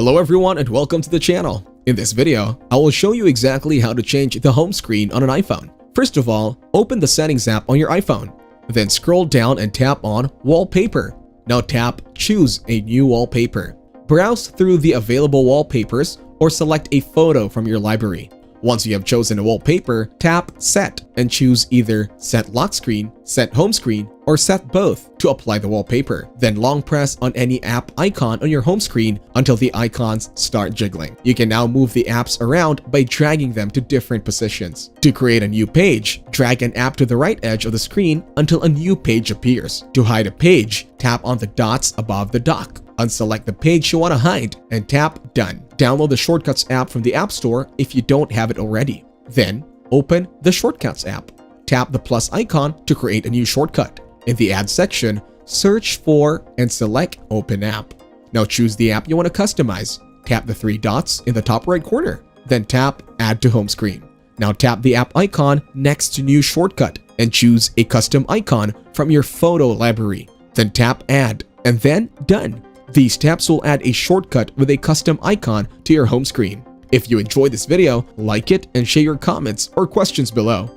Hello everyone and welcome to the channel. In this video, I will show you exactly how to change the home screen on an iPhone. First of all, open the Settings app on your iPhone. Then scroll down and tap on Wallpaper. Now tap Choose a new wallpaper. Browse through the available wallpapers or select a photo from your library. Once you have chosen a wallpaper, tap Set and choose either Set Lock Screen, Set Home Screen, or Set Both to apply the wallpaper. Then long press on any app icon on your home screen until the icons start jiggling. You can now move the apps around by dragging them to different positions. To create a new page, drag an app to the right edge of the screen until a new page appears. To hide a page, tap on the dots above the dock. Unselect the page you want to hide and tap Done. Download the Shortcuts app from the App Store if you don't have it already. Then, open the Shortcuts app. Tap the plus icon to create a new shortcut. In the Add section, search for and select Open App. Now choose the app you want to customize. Tap the three dots in the top right corner. Then tap Add to Home Screen. Now tap the app icon next to New Shortcut and choose a custom icon from your photo library. Then tap Add and then Done. These steps will add a shortcut with a custom icon to your home screen. If you enjoyed this video, like it and share your comments or questions below.